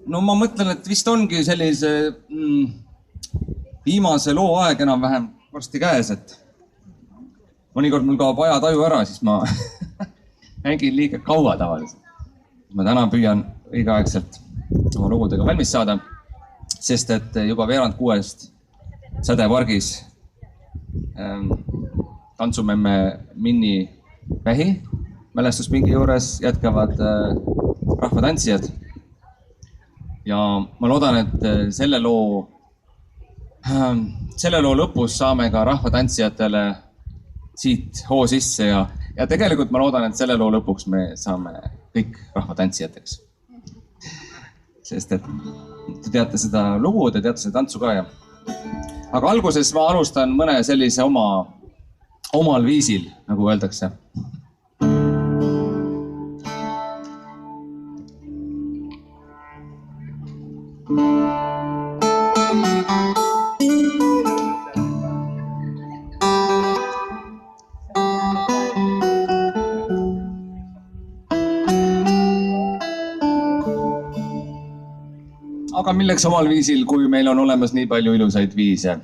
no ma mõtlen, et vist ongi sellise viimase loo aeg enam-vähem varsti käes, et mõnikord mul kaob ajataju ära, siis ma mängin liiga kaua tavaliselt. Ma täna püüan õigeaegselt oma lugudega valmis saada, sest et juba veerand 6 Sädepargis tantsumemme Minni Vähi mälestuspingi juures jätkavad rahvatantsijad. Ja ma loodan, et selle loo lõpus saame ka rahvatantsijatele siit hoo sisse ja tegelikult ma loodan, et selle loo lõpuks me saame kõik rahvatantsijateks. Sest et te teate seda lugu, te teate seda tantsu ka ja. Aga alguses ma alustan mõne sellise omal viisil, nagu öeldakse. Aga milleks omal viisil, kui meil on olemas nii palju ilusaid viise?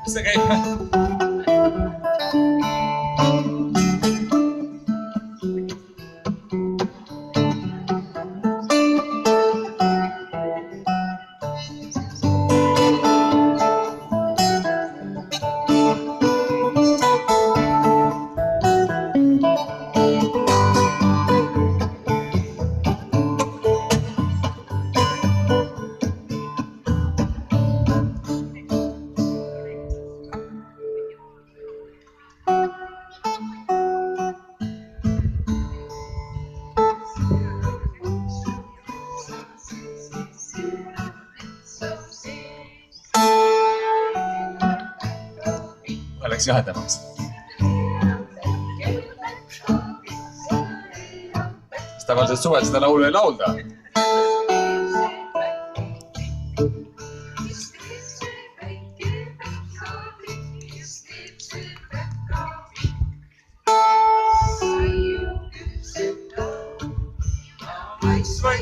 Mis see käib? Läks jahedamaks. Sest tavaliselt suvel seda laulu ei laulda.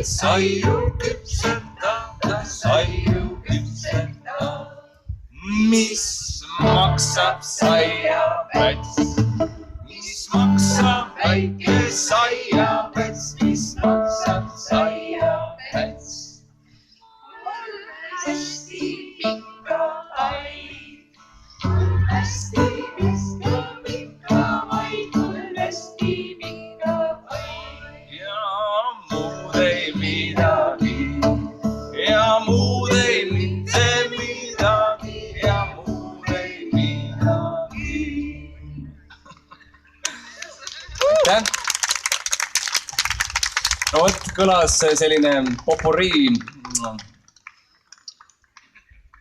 Saiu küpseta, mis maksab saiapets, mis maksab väike saiapets, mis maksab saiapets. Mul hästi pikka vaid, mul hästi pikka vaid, mul hästi pikka vaid. Ja muud ei midagi, ja muud ei mitte midagi, ja muud ei midagi. No vot, kõlas selline popurii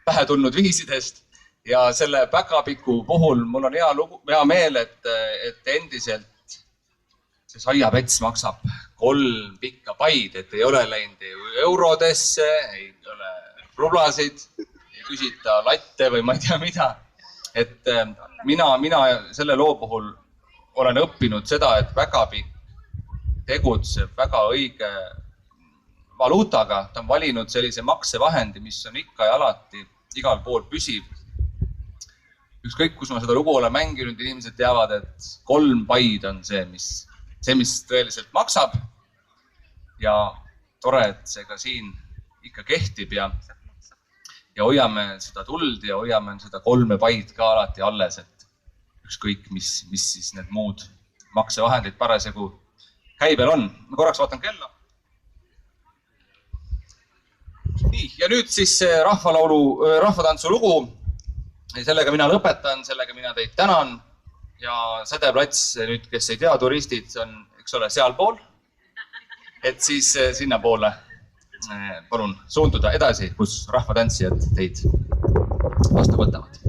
pähe tulnud viisidest ja selle päkapiku puhul mul on hea meel, et endiselt see saiapets maksab 3 pikka paid, et ei ole läinud eurodesse, ei ole rublasid, ei küsita latte või ma ei tea mida. Et mina selle loo puhul olen õppinud seda, et päkapikk tegutseb väga õige valuutaga. Ta on valinud sellise maksevahendi, mis on ikka ja alati igal pool püsiv. Ükskõik, kus ma seda lugu olen mänginud, inimesed teavad, et 3 paid on see, mis tõeliselt maksab. Ja tore, et see ka siin ikka kehtib ja hoiame seda tuld ja hoiame seda 3 paid ka alati alles, et ükskõik, mis siis need muud maksevahendid parasjagu käibel on. Ma korraks vaatan kella. Nii, ja nüüd siis rahvatantsu lugu. Sellega mina lõpetan, sellega mina teid tänan. Ja Sädeplats, nüüd kes ei tea, turistid, see on, eks ole, seal pool. Et siis sinna poole palun suunduda edasi, kus rahvatantsijad teid vastu võtavad.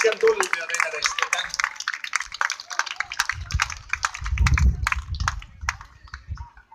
rohkem tulla.